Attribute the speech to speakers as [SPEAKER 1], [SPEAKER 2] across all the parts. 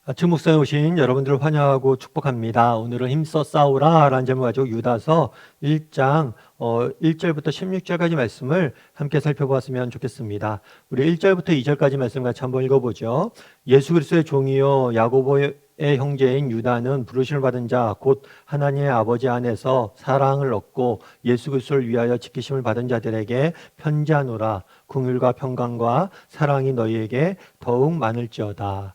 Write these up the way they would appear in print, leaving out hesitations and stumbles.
[SPEAKER 1] 아침 목상에 오신 여러분들을 환영하고 축복합니다. 오늘은 힘써 싸우라 라는 제목을 가지고 유다서 1장 1절부터 16절까지 말씀을 함께 살펴보았으면 좋겠습니다. 우리 1절부터 2절까지 말씀 같이 한번 읽어보죠. 예수 그리스도의 종이요 야고보의 형제인 유다는 부르심을 받은 자 곧 하나님의 아버지 안에서 사랑을 얻고 예수 그리스도를 위하여 지키심을 받은 자들에게 편지하노라. 긍휼과 평강과 사랑이 너희에게 더욱 많을지어다.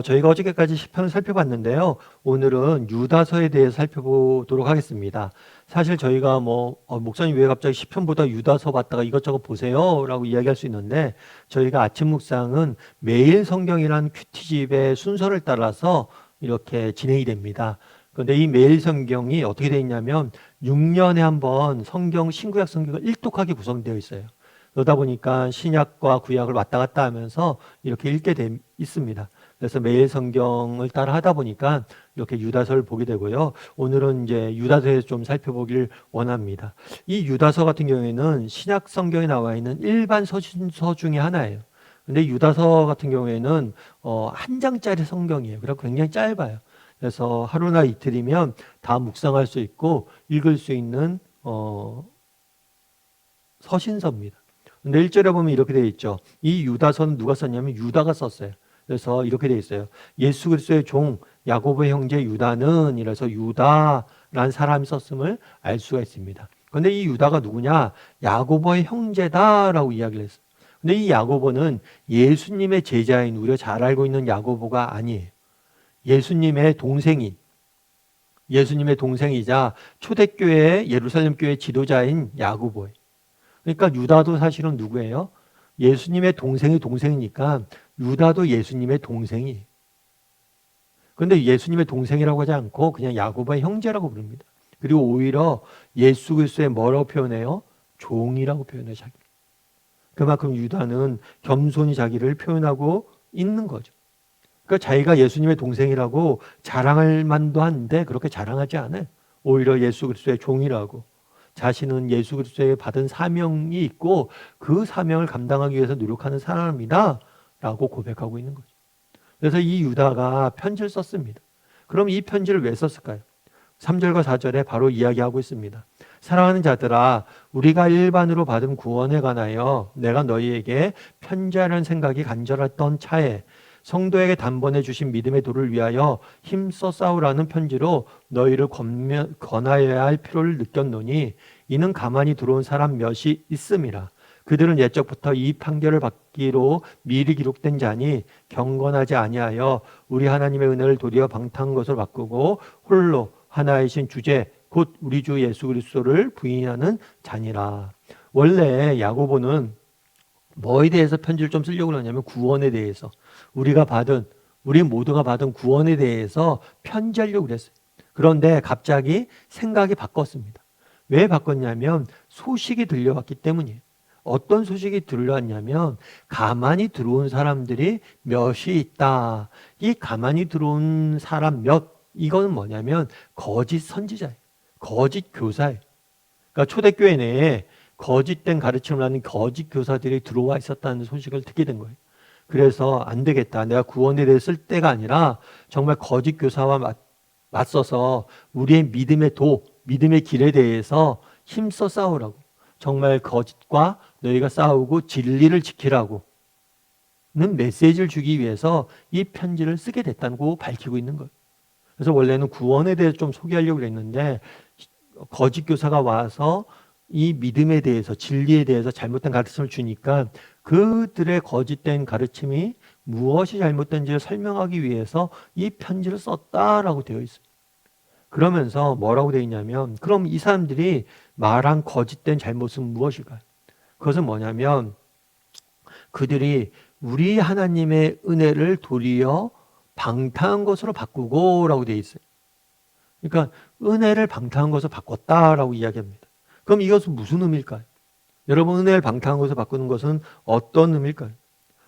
[SPEAKER 1] 저희가 어저께까지 시편을 살펴봤는데요. 오늘은 유다서에 대해 살펴보도록 하겠습니다. 사실 저희가 목사님 왜 갑자기 시편보다 유다서 봤다가 이것저것 보세요 라고 이야기할 수 있는데, 저희가 아침 묵상은 매일 성경이란 큐티집의 순서를 따라서 이렇게 진행이 됩니다. 그런데 이 매일 성경이 어떻게 되어 있냐면 6년에 한 번 신구약 성경을 일독하게 구성되어 있어요. 그러다 보니까 신약과 구약을 왔다 갔다 하면서 이렇게 읽게 돼 있습니다. 그래서 매일 성경을 따라 하다 보니까 이렇게 유다서를 보게 되고요. 오늘은 이제 유다서에서 좀 살펴보길 원합니다. 이 유다서 같은 경우에는 신약 성경에 나와 있는 일반 서신서 중에 하나예요. 근데 유다서 같은 경우에는 한 장짜리 성경이에요. 그래서 굉장히 짧아요. 그래서 하루나 이틀이면 다 묵상할 수 있고 읽을 수 있는 서신서입니다. 근데 1절에 보면 이렇게 되어 있죠. 이 유다서는 누가 썼냐면 유다가 썼어요. 그래서 이렇게 되어 있어요. 예수 그리스도의 종 야고보의 형제 유다는, 이래서 유다라는 사람이 썼음을 알 수가 있습니다. 그런데 이 유다가 누구냐? 야고보의 형제다라고 이야기를 했어요. 근데 이 야고보는 예수님의 제자인, 우리가 잘 알고 있는 야고보가 아니에요. 예수님의 동생이자 초대교회 예루살렘 교회 지도자인 야고보예요. 그러니까 유다도 사실은 누구예요? 예수님의 동생이 동생이니까 유다도 예수님의 동생이에요. 그런데 예수님의 동생이라고 하지 않고 그냥 야고보의 형제라고 부릅니다. 그리고 오히려 예수 그리스도의 뭐라고 표현해요? 종이라고 표현해요, 자기. 그만큼 유다는 겸손히 자기를 표현하고 있는 거죠. 그러니까 자기가 예수님의 동생이라고 자랑할 만도 한데 그렇게 자랑하지 않아요. 오히려 예수 그리스도의 종이라고, 자신은 예수 그리스도에 받은 사명이 있고 그 사명을 감당하기 위해서 노력하는 사람이다 라고 고백하고 있는 거죠. 그래서 이 유다가 편지를 썼습니다. 그럼 이 편지를 왜 썼을까요? 3절과 4절에 바로 이야기하고 있습니다. 사랑하는 자들아, 우리가 일반으로 받은 구원에 관하여 내가 너희에게 편지하려는 생각이 간절했던 차에 성도에게 단번에 주신 믿음의 도를 위하여 힘써 싸우라는 편지로 너희를 권하여야 할 필요를 느꼈노니 이는 가만히 들어온 사람 몇이 있음이라. 그들은 옛적부터 이 판결을 받기로 미리 기록된 자니 경건하지 아니하여 우리 하나님의 은혜를 도리어 방탕한 것으로 바꾸고 홀로 하나이신 주제 곧 우리 주 예수 그리스도를 부인하는 자니라. 원래 야고보는 뭐에 대해서 편지를 좀 쓰려고 하냐면 구원에 대해서, 우리 모두가 받은 구원에 대해서 편지하려고 그랬어요. 그런데 갑자기 생각이 바꿨습니다. 왜 바꿨냐면 소식이 들려왔기 때문이에요. 어떤 소식이 들려왔냐면 가만히 들어온 사람들이 몇이 있다. 이 가만히 들어온 사람 몇, 이거는 뭐냐면 거짓 선지자예요. 거짓 교사예요. 그러니까 초대교회 내에 거짓된 가르침을 하는 거짓 교사들이 들어와 있었다는 소식을 듣게 된 거예요. 그래서 안 되겠다. 내가 구원에 대해 쓸 때가 아니라 정말 거짓 교사와 맞서서 우리의 믿음의 길에 대해서 힘써 싸우라고. 정말 거짓과 너희가 싸우고 진리를 지키라고는 메시지를 주기 위해서 이 편지를 쓰게 됐다고 밝히고 있는 거예요. 그래서 원래는 구원에 대해서 좀 소개하려고 했는데 거짓 교사가 와서 이 믿음에 대해서, 진리에 대해서 잘못된 가르침을 주니까 그들의 거짓된 가르침이 무엇이 잘못된지를 설명하기 위해서 이 편지를 썼다라고 되어 있어요. 그러면서 뭐라고 되어 있냐면, 그럼 이 사람들이 말한 거짓된 잘못은 무엇일까요? 그것은 뭐냐면 그들이 우리 하나님의 은혜를 도리어 방탕한 것으로 바꾸고 라고 되어 있어요. 그러니까 은혜를 방탕한 것으로 바꿨다라고 이야기합니다. 그럼 이것은 무슨 의미일까요? 여러분, 은혜를 방탕한 것으로 바꾸는 것은 어떤 의미일까요?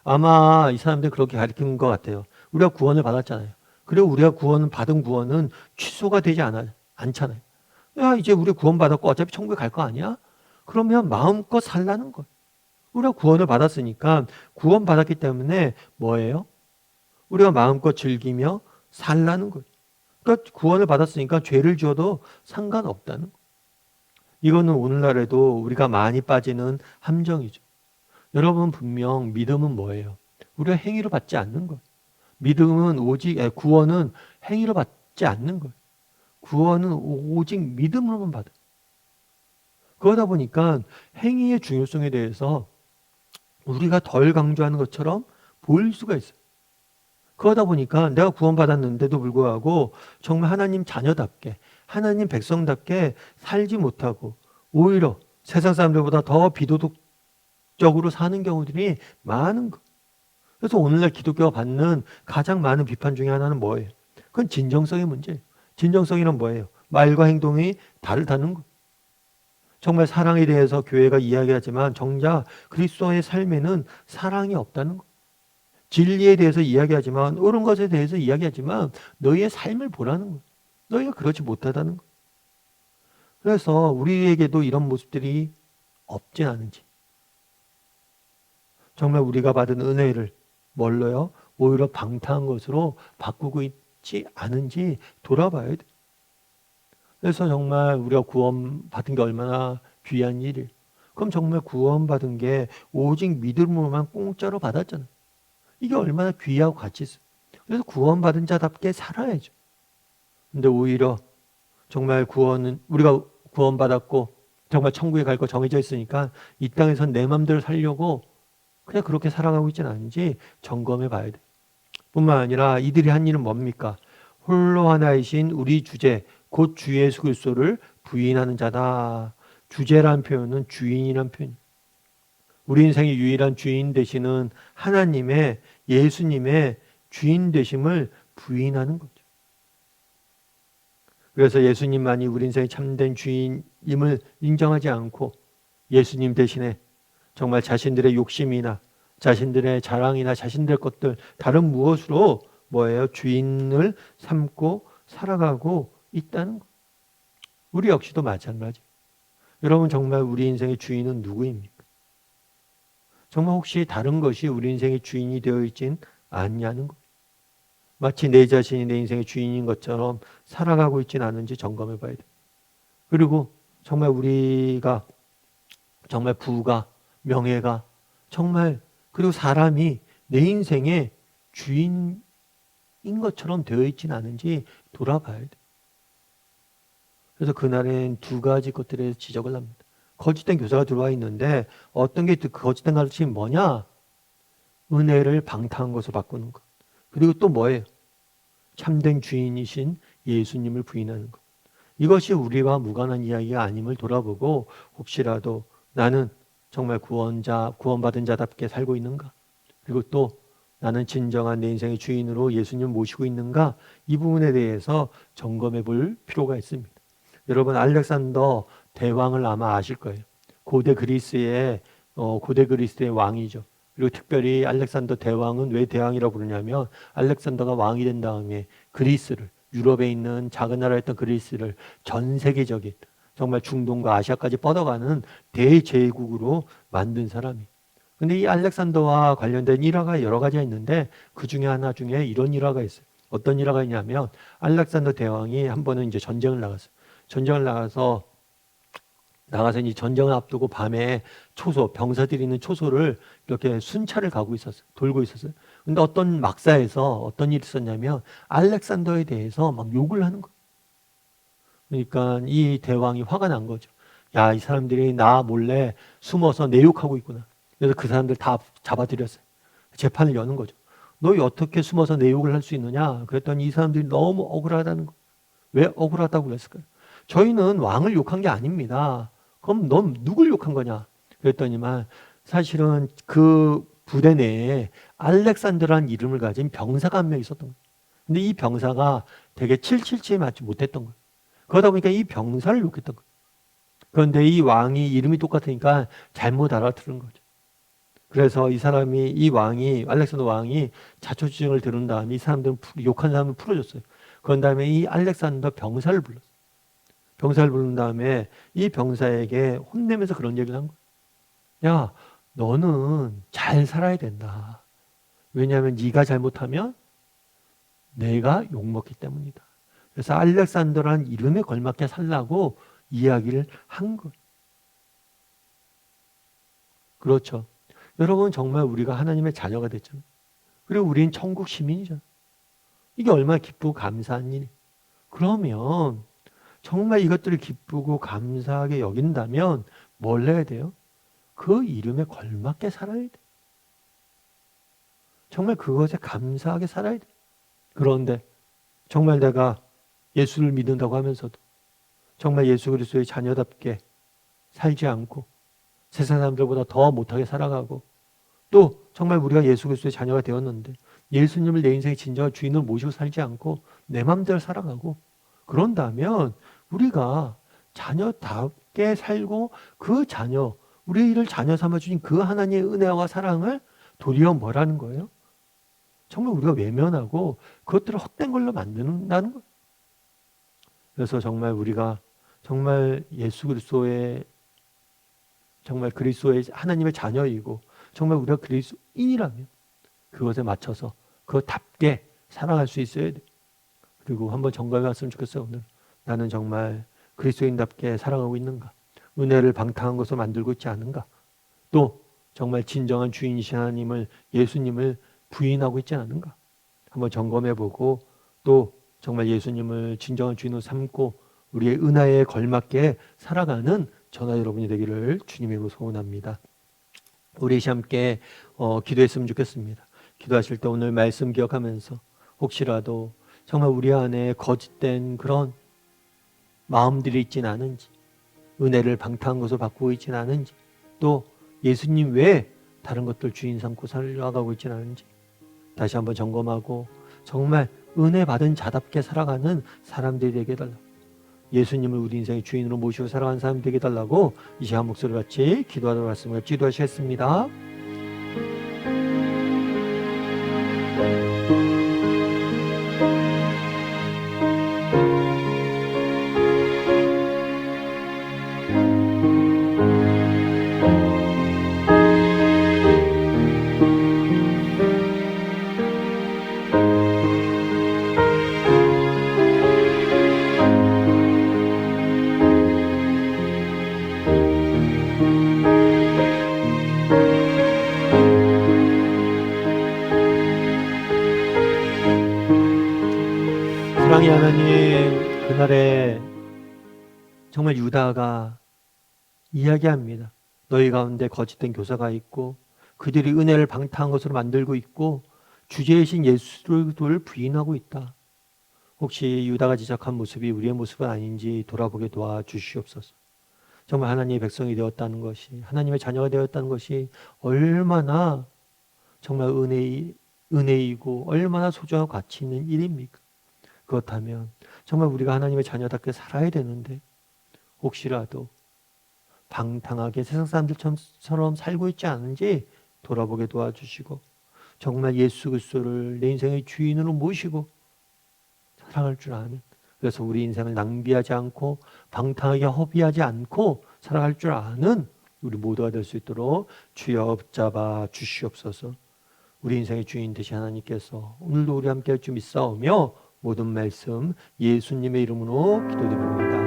[SPEAKER 1] 아마 이 사람들이 그렇게 가르치는 것 같아요. 우리가 구원을 받았잖아요. 그리고 우리가 받은 구원은 취소가 되지 않잖아요. 야, 이제 우리 구원 받았고 어차피 천국에 갈 거 아니야? 그러면 마음껏 살라는 거예요. 우리가 구원을 받았으니까 구원 받았기 때문에 뭐예요? 우리가 마음껏 즐기며 살라는 거죠. 그러니까 구원을 받았으니까 죄를 지어도 상관없다는 거예요. 이거는 오늘날에도 우리가 많이 빠지는 함정이죠. 여러분 분명 믿음은 뭐예요? 우리가 행위로 받지 않는 거예요. 믿음은 구원은 행위로 받지 않는 거예요. 구원은 오직 믿음으로만 받아요. 그러다 보니까 행위의 중요성에 대해서 우리가 덜 강조하는 것처럼 보일 수가 있어요. 그러다 보니까 내가 구원받았는데도 불구하고 정말 하나님 자녀답게, 하나님 백성답게 살지 못하고 오히려 세상 사람들보다 더 비도덕적으로 사는 경우들이 많은 거. 그래서 오늘날 기독교가 받는 가장 많은 비판 중에 하나는 뭐예요? 그건 진정성의 문제예요. 진정성이란 뭐예요? 말과 행동이 다르다는 거. 정말 사랑에 대해서 교회가 이야기하지만 정작 그리스도의 삶에는 사랑이 없다는 거. 진리에 대해서 이야기하지만 옳은 것에 대해서 이야기하지만 너희의 삶을 보라는 거. 너희가 그렇지 못하다는 거. 그래서 우리에게도 이런 모습들이 없진 않은지. 정말 우리가 받은 은혜를 뭘로요? 오히려 방탕한 것으로 바꾸고 있지 않은지 돌아봐야 돼. 그래서 정말 우리가 구원받은 게 얼마나 귀한 일이에요. 그럼 정말 구원받은 게 오직 믿음으로만 공짜로 받았잖아요. 이게 얼마나 귀하고 가치 있어요. 그래서 구원받은 자답게 살아야죠. 근데 오히려 정말 우리가 구원받았고 정말 천국에 갈 거 정해져 있으니까 이 땅에선 내 맘대로 살려고 그냥 그렇게 살아가고 있지는 않은지 점검해 봐야 돼. 뿐만 아니라 이들이 한 일은 뭡니까? 홀로 하나이신 우리 주제 곧 주 예수 그리스도를 부인하는 자다. 주제란 표현은 주인이란 표현. 우리 인생의 유일한 주인 되시는 하나님의 예수님의 주인 되심을 부인하는 거죠. 그래서 예수님만이 우리 인생의 참된 주인임을 인정하지 않고 예수님 대신에 정말 자신들의 욕심이나 자신들의 자랑이나 자신들의 것들 다른 무엇으로 뭐예요? 주인을 삼고 살아가고 있다는 것. 우리 역시도 마찬가지. 여러분 정말 우리 인생의 주인은 누구입니까? 정말 혹시 다른 것이 우리 인생의 주인이 되어 있진 않냐는 것. 마치 내 자신이 내 인생의 주인인 것처럼 살아가고 있진 않은지 점검해 봐야 돼. 그리고 정말 우리가 정말 부가 명예가 정말 그리고 사람이 내 인생의 주인인 것처럼 되어 있진 않은지 돌아봐야 돼. 그래서 그날엔 두 가지 것들에 대해서 지적을 합니다. 거짓된 교사가 들어와 있는데 어떤 게 거짓된 가르침이 뭐냐? 은혜를 방탕한 것으로 바꾸는 것. 그리고 또 뭐예요? 참된 주인이신 예수님을 부인하는 것. 이것이 우리와 무관한 이야기가 아님을 돌아보고 혹시라도 나는 정말 구원받은 자답게 살고 있는가? 그리고 또 나는 진정한 내 인생의 주인으로 예수님을 모시고 있는가? 이 부분에 대해서 점검해 볼 필요가 있습니다. 여러분 알렉산더 대왕을 아마 아실 거예요. 고대 그리스의 왕이죠. 그리고 특별히 알렉산더 대왕은 왜 대왕이라고 부르냐면 알렉산더가 왕이 된 다음에 유럽에 있는 작은 나라였던 그리스를 전 세계적인 정말 중동과 아시아까지 뻗어가는 대제국으로 만든 사람이에요. 근데 이 알렉산더와 관련된 일화가 여러 가지가 있는데 그 중에 하나 중에 이런 일화가 있어요. 어떤 일화가 있냐면 알렉산더 대왕이 한 번은 이제 전쟁을 나갔어요. 전쟁을 나가서 이제 전쟁을 앞두고 밤에 병사들이 있는 초소를 이렇게 순찰을 돌고 있었어요. 근데 어떤 막사에서 어떤 일이 있었냐면 알렉산더에 대해서 막 욕을 하는 거예요. 그러니까 이 대왕이 화가 난 거죠. 야, 이 사람들이 나 몰래 숨어서 내 욕하고 있구나. 그래서 그 사람들 다 잡아들였어요. 재판을 여는 거죠. 너희 어떻게 숨어서 내 욕을 할 수 있느냐? 그랬더니 이 사람들이 너무 억울하다는 거예요. 왜 억울하다고 그랬을까요? 저희는 왕을 욕한 게 아닙니다. 그럼 넌 누굴 욕한 거냐? 그랬더니만 사실은 그 부대 내에 알렉산더라는 이름을 가진 병사가 한 명 있었던 거예요. 근데 이 병사가 되게 777에 맞지 못했던 거예요. 그러다 보니까 이 병사를 욕했던 거예요. 그런데 이 왕이 이름이 똑같으니까 잘못 알아들은 거죠. 그래서 알렉산더 왕이 자초지종을 들은 다음에 이 사람들은 욕한 사람을 풀어줬어요. 그런 다음에 이 알렉산더 병사를 불렀어요. 병사를 부른 다음에 이 병사에게 혼내면서 그런 얘기를 한 거예요. 야, 너는 잘 살아야 된다. 왜냐하면 네가 잘못하면 내가 욕먹기 때문이다. 그래서 알렉산더라는 이름에 걸맞게 살라고 이야기를 한 것. 그렇죠. 여러분, 정말 우리가 하나님의 자녀가 됐잖아요. 그리고 우리는 천국 시민이잖아요. 이게 얼마나 기쁘고 감사한 일이. 그러면 정말 이것들을 기쁘고 감사하게 여긴다면 뭘 해야 돼요? 그 이름에 걸맞게 살아야 돼. 정말 그것에 감사하게 살아야 돼. 그런데 정말 내가 예수를 믿는다고 하면서도 정말 예수 그리스도의 자녀답게 살지 않고 세상 사람들보다 더 못하게 살아가고, 또 정말 우리가 예수 그리스도의 자녀가 되었는데 예수님을 내 인생의 진정한 주인으로 모시고 살지 않고 내 마음대로 살아가고, 그런다면 우리가 자녀답게 살고 그 자녀, 우리를 자녀 삼아주신 그 하나님의 은혜와 사랑을 도리어 뭐라는 거예요? 정말 우리가 외면하고 그것들을 헛된 걸로 만드는다는 거예요. 그래서 정말 우리가 정말 예수 그리스도의 정말 그리스도의 하나님의 자녀이고 정말 우리가 그리스도인이라면 그것에 맞춰서 그것답게 살아갈 수 있어야 돼. 그리고 한번 점검해 봤으면 좋겠어요. 오늘 나는 정말 그리스도인답게 살아가고 있는가? 은혜를 방탕한 것으로 만들고 있지 않은가? 또 정말 진정한 주인이신 하나님을, 예수님을 부인하고 있지 않은가? 한번 점검해 보고, 또 정말 예수님을 진정한 주인으로 삼고 우리의 은혜에 걸맞게 살아가는 저나 여러분이 되기를 주님의 이름으로 소원합니다. 우리 함께 기도했으면 좋겠습니다. 기도하실 때 오늘 말씀 기억하면서 혹시라도 정말 우리 안에 거짓된 그런 마음들이 있진 않은지, 은혜를 방탕한 것으로 바꾸고 있진 않은지, 또 예수님 외에 다른 것들 주인 삼고 살아가고 있진 않은지 다시 한번 점검하고 정말 은혜 받은 자답게 살아가는 사람들이 되게 해달라고, 예수님을 우리 인생의 주인으로 모시고 살아가는 사람이 되게 해달라고 이 시간 목소리 같이 기도하도록 하겠습니다. 기도하시겠습니다. 사랑의 하나님, 그날에 정말 유다가 이야기합니다. 너희 가운데 거짓된 교사가 있고 그들이 은혜를 방탕한 것으로 만들고 있고 주제이신 예수를 부인하고 있다. 혹시 유다가 지적한 모습이 우리의 모습은 아닌지 돌아보게 도와주시옵소서. 정말 하나님의 백성이 되었다는 것이, 하나님의 자녀가 되었다는 것이 얼마나 정말 은혜이고 얼마나 소중하고 가치 있는 일입니까? 그렇다면 정말 우리가 하나님의 자녀답게 살아야 되는데 혹시라도 방탕하게 세상 사람들처럼 살고 있지 않은지 돌아보게 도와주시고 정말 예수 그리스도를 내 인생의 주인으로 모시고 살아갈 줄 아는, 그래서 우리 인생을 낭비하지 않고 방탕하게 허비하지 않고 살아갈 줄 아는 우리 모두가 될 수 있도록 주여 붙잡아 주시옵소서. 우리 인생의 주인 되신 하나님께서 오늘도 우리 함께 할 줄 믿사오며 모든 말씀 예수님의 이름으로 기도드립니다.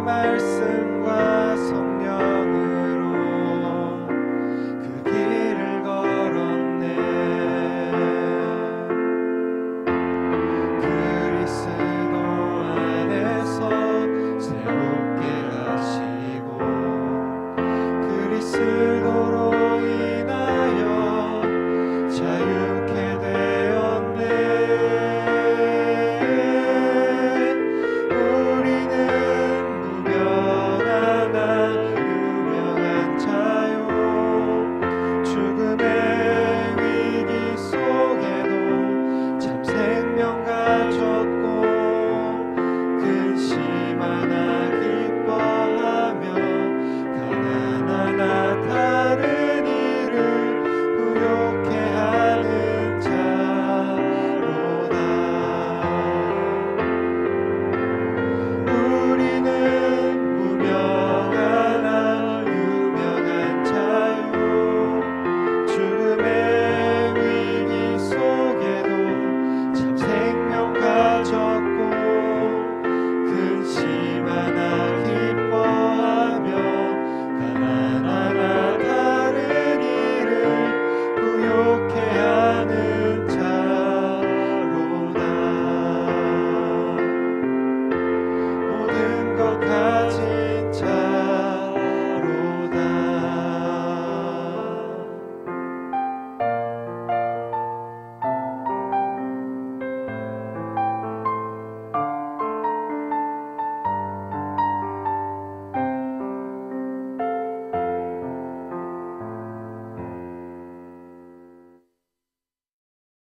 [SPEAKER 2] 말씀